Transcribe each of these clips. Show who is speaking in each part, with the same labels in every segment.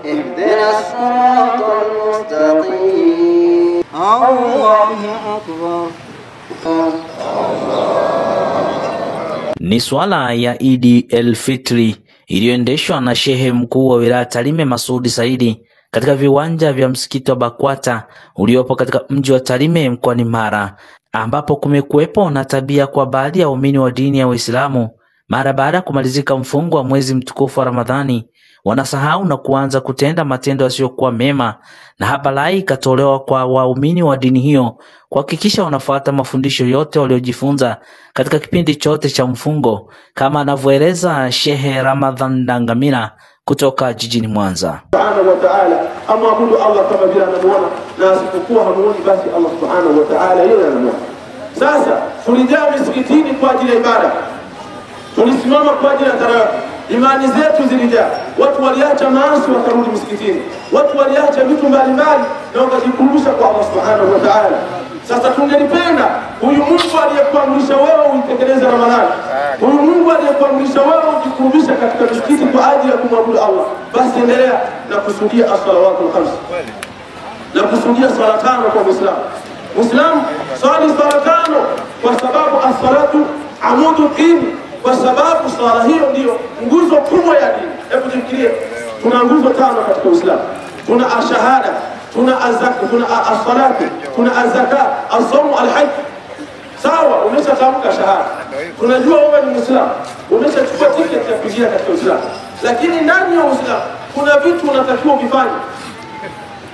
Speaker 1: اهدنا الصراط المستقيم. الله أكبر.
Speaker 2: Ni swala ya Idi el-Fitri iliyoendeshwa na Shehe mkuu wa wilaya Tarime Masudi Saidi katika viwanja vya msikiti wa Bakwata uliopo katika mji wa Tarime mkoani Mara, ambapo kumekuwepo na tabia kwa baadhi ya waumini wa dini ya Uislamu mara baada ya kumalizika mfungo wa mwezi mtukufu wa Ramadhani wanasahau na kuanza kutenda matendo yasiyokuwa mema, na habari ikatolewa kwa waumini wa dini hiyo kuhakikisha wanafuata mafundisho yote waliojifunza katika kipindi chote cha mfungo, kama anavyoeleza Shehe Ramadhan Dangamira kutoka jijini Mwanza.
Speaker 3: Subhanahu wa ta'ala, amwabudu Allah kama vile anamuona, na asipokuwa hamuoni basi Allah Subhanahu wa ta'ala yeye anamuona. Sasa tulijaa misikitini kwa ajili ya ibada, tulisimama kwa ajili ya tarawih, imani zetu zilijaa. Watu waliacha maasi wakarudi msikitini, watu waliacha vitu mbalimbali na wakajikumbusha kwa Allah Subhanahu wa ta'ala. Sasa tungelipenda huyu Mungu aliyekuamrisha wewe uitekeleze Ramadhani, huyu Mungu aliyekuamrisha wewe ujikumbushe katika msikiti kwa ajili ya kumwabudu Allah, basi endelea na kusudia as-salawatul khams, na kusudia swala tano kwa Muislamu. Muislamu swali swala tano kwa sababu as-salatu amudu dini, kwa sababu swala hiyo ndiyo nguzo kubwa ya dini. Hebu fikiria, tuna nguzo tano katika Uislamu. Tuna ashahada, tuna azaka, tuna as-salatu, tuna azaka, as-sawm, al-hajj. Sawa, umeshatamka shahada, tunajua wewe ni Muislamu, umeshachukua tiketi ya kuingia katika Uislamu, lakini ndani ya Uislamu kuna vitu unatakiwa kufanya.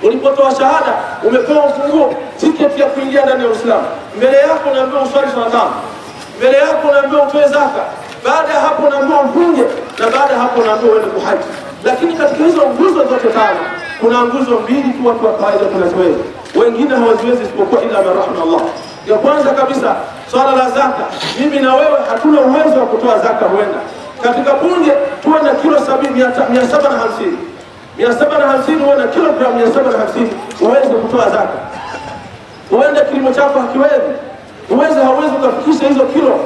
Speaker 3: Ulipotoa shahada umepewa ufunguo, tiketi ya kuingia ndani ya Uislamu. Mbele yako unaambiwa uswali swala tano, mbele yako unaambiwa utoe zaka, baada ya hapo unaambiwa ufunge, na baada ya hapo unaambiwa uende kuhaji. Lakini katika hizo nguzo zote tano kuna nguzo mbili tu watu wa kawaida tunaziweza, wengine hawaziwezi isipokuwa ila rahma Allah. Ya kwanza kabisa swala la zaka. Mimi na wewe hatuna uwezo wa kutoa zaka. Huenda katika bunge tuwe na kilo 750, 750 huwe na kilogramu 750 uweze kutoa zaka. Huenda kilimo chako hakiwezi, hauwezi kufikisha hizo kilo.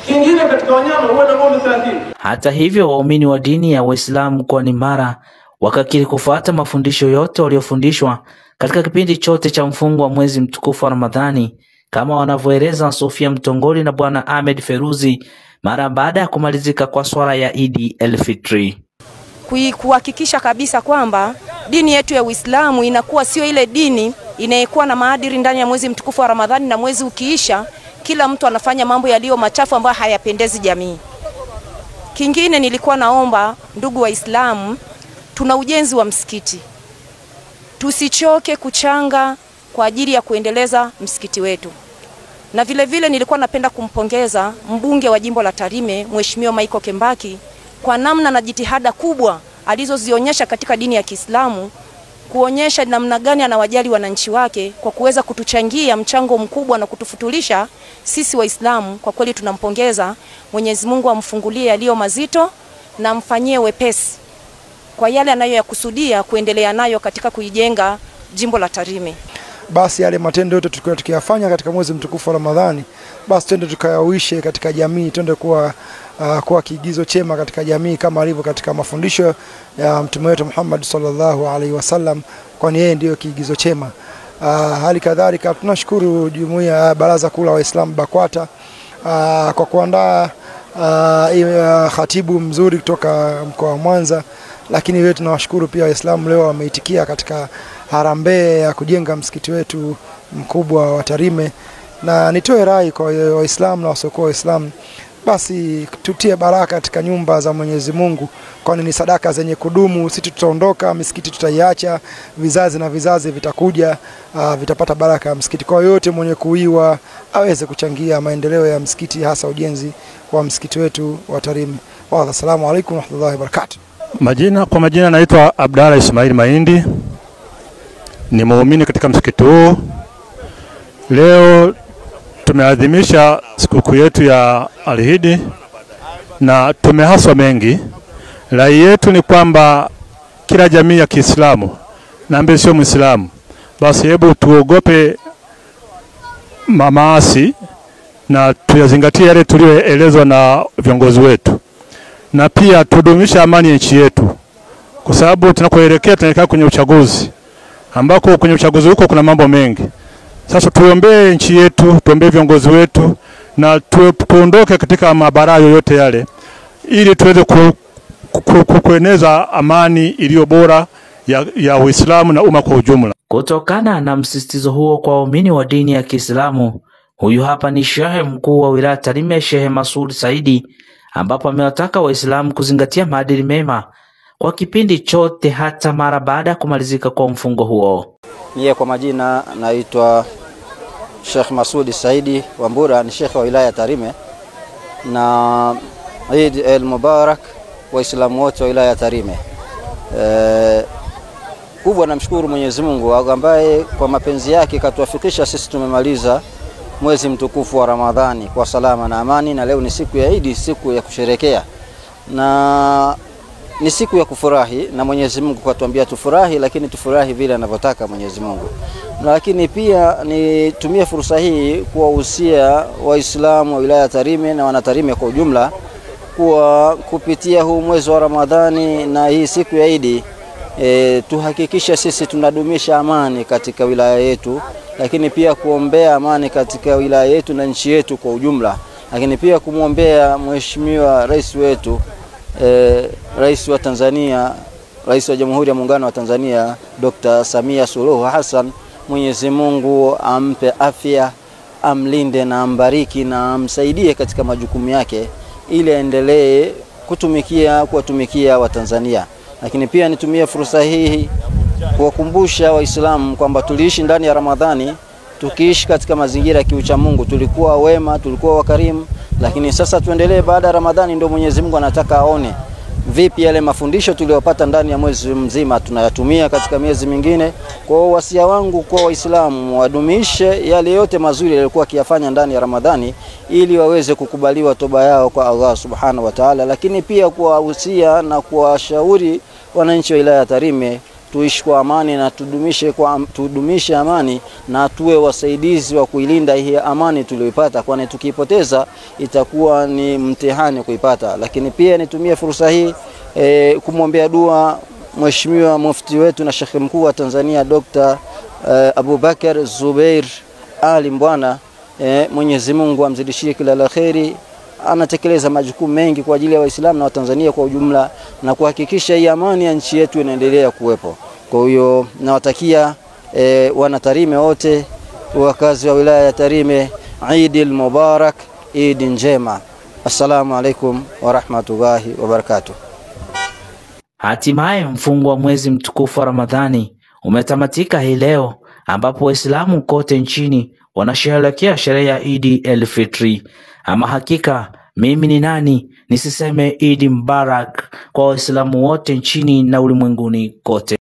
Speaker 3: Kingine katika wanyama huwe na ng'ombe 30.
Speaker 2: Hata hivyo waumini wa dini ya Uislamu mkoani Mara wakakiri kufuata mafundisho yote waliofundishwa katika kipindi chote cha mfungo wa mwezi mtukufu wa Ramadhani, kama wanavyoeleza Sofia Mtongoli na Bwana Ahmed Feruzi mara baada ya kumalizika kwa swala ya Idi el-Fitri.
Speaker 4: Kuhakikisha kabisa kwamba dini yetu ya Uislamu inakuwa sio ile dini inayokuwa na maadili ndani ya mwezi mtukufu wa Ramadhani, na mwezi ukiisha kila mtu anafanya mambo yaliyo machafu ambayo hayapendezi jamii. Kingine nilikuwa naomba ndugu Waislamu, tuna ujenzi wa msikiti, tusichoke kuchanga kwa ajili ya kuendeleza msikiti wetu. Na vile vile nilikuwa napenda kumpongeza mbunge wa jimbo la Tarime Mheshimiwa Michael Kembaki kwa namna na jitihada kubwa alizozionyesha katika dini ya Kiislamu, kuonyesha namna gani anawajali wananchi wake kwa kuweza kutuchangia mchango mkubwa na kutufutulisha sisi Waislamu. Kwa kweli tunampongeza, Mwenyezi Mungu amfungulie yaliyo mazito na amfanyie wepesi kwa yale anayoyakusudia kuendelea nayo katika kuijenga jimbo la Tarime.
Speaker 5: Basi yale matendo yote tukiyafanya katika mwezi mtukufu wa Ramadhani, basi twende tukayawishe katika jamii, twende kuwa kiigizo chema katika jamii kama alivyo katika mafundisho ya Mtume wetu Muhammad sallallahu alaihi wasallam, kwani yeye ndiyo kiigizo chema. Hali kadhalika tunashukuru jumuiya ya Baraza Kuu la Waislamu Bakwata kwa kuandaa khatibu mzuri kutoka mkoa wa Mwanza, lakini wewe tunawashukuru pia Waislamu leo wameitikia katika harambee ya kujenga msikiti wetu mkubwa wa Tarime. Na nitoe rai kwa Waislamu na wasiokuwa Waislamu, basi tutie baraka katika nyumba za Mwenyezi Mungu, kwani ni sadaka zenye kudumu. Sisi tutaondoka, misikiti tutaiacha, vizazi na vizazi vitakuja, vitapata baraka ya msikiti. Kwa yote mwenye kuiwa aweze kuchangia maendeleo ya msikiti, hasa ujenzi wa msikiti wetu wa Tarime. Wa assalamu alaykum wa rahmatullahi wa barakatuh.
Speaker 6: Kwa majina naitwa Abdalla Ismail Mahindi, ni muumini katika msikiti huu. Leo tumeadhimisha sikukuu yetu ya Al-Idi na tumehaswa mengi. Rai yetu ni kwamba kila jamii ya Kiislamu na ambaye sio Muislamu, basi hebu tuogope maasi na tuyazingatie yale tulioelezwa na viongozi wetu, na pia tudumisha amani ya nchi yetu. kwa sababu tunakoelekea kwenye uchaguzi, ambako kwenye uchaguzi huko kuna mambo mengi. Sasa tuombee nchi yetu, tuombee viongozi wetu, na tuondoke katika mabara yoyote yale, ili tuweze kueneza amani iliyo bora ya Uislamu na umma kwa ujumla.
Speaker 2: Kutokana na msisitizo huo kwa waumini wa dini ya Kiislamu, huyu hapa ni Shehe mkuu wa wilaya Tarime, Shehe Masud Saidi, ambapo amewataka Waislamu kuzingatia maadili mema kwa kipindi chote hata mara baada ya kumalizika kwa mfungo huo.
Speaker 7: Mie kwa majina naitwa Sheikh Masud Saidi Wambura, ni Sheikh wa wilaya Tarime, na Eid al-Mubarak Waislamu wote wa wilaya Tarime. Kubwa namshukuru Mwenyezi Mungu ambaye kwa mapenzi yake katuwafikisha sisi tumemaliza mwezi mtukufu wa Ramadhani kwa salama na amani, na leo ni siku ya Eid, siku ya kusherekea na ni siku ya kufurahi, na Mwenyezi Mungu katuambia tufurahi, lakini tufurahi vile anavyotaka Mwenyezi Mungu. Lakini pia nitumie fursa hii kuwahusia Waislamu wa wilaya Tarime na wanatarime kwa ujumla kuwa kupitia huu mwezi wa Ramadhani na hii siku ya Eid, tuhakikisha sisi tunadumisha amani katika wilaya yetu, lakini pia kuombea amani katika wilaya yetu na nchi yetu kwa ujumla, lakini pia kumuombea Mheshimiwa Rais wetu, Rais wa Tanzania, Rais wa Jamhuri ya Muungano wa Tanzania Dr. Samia Suluhu Hassan. Mwenyezi Mungu ampe afya, amlinde na ambariki na amsaidie katika majukumu yake ili aendelee kuwatumikia Watanzania. Lakini pia nitumie fursa hii kuwakumbusha Waislamu kwamba tuliishi ndani ya Ramadhani, tukiishi katika mazingira ya kiucha Mungu, tulikuwa wema, tulikuwa wakarimu, lakini sasa tuendelee baada ya Ramadhani, ndio Mwenyezi Mungu anataka aone vipi yale mafundisho tuliyopata ndani ya mwezi mzima tunayatumia katika miezi mingine. Kwa wasia wangu kwa Waislamu, wadumishe yale yote mazuri yalikuwa akiyafanya ndani ya Ramadhani ili waweze kukubaliwa toba yao kwa Allah Subhanahu wa Ta'ala. Lakini pia kuwahusia na kuwashauri wananchi wa wilaya Tarime tuishi kwa amani na tudumishe amani na tuwe wasaidizi wa kuilinda hii amani tuliyopata, kwani tukipoteza itakuwa ni mtihani kuipata. Lakini pia nitumie fursa hii kumwombea dua Mheshimiwa Mufti wetu na Sheikh mkuu wa Tanzania Dr. Abubakar Zubair Ali Mbwana. Mwenyezi Mungu amzidishie kila la kheri, anatekeleza majukumu mengi kwa ajili ya Waislamu na Watanzania kwa ujumla na kuhakikisha hii amani ya nchi yetu inaendelea kuwepo. Kwa hiyo nawatakia wana Tarime wote, wakazi wa wilaya ya Tarime, Eid al-Mubarak, Eid njema. Assalamu alaikum wa rahmatullahi wa barakatuh.
Speaker 2: Hatimaye mfungo wa mwezi mtukufu wa Ramadhani umetamatika hii leo, ambapo Waislamu kote nchini wanasherehekea sherehe ya Eid al-Fitri. Ama hakika mimi ni nani nisiseme Eid Mubarak kwa Waislamu wote nchini na ulimwenguni kote.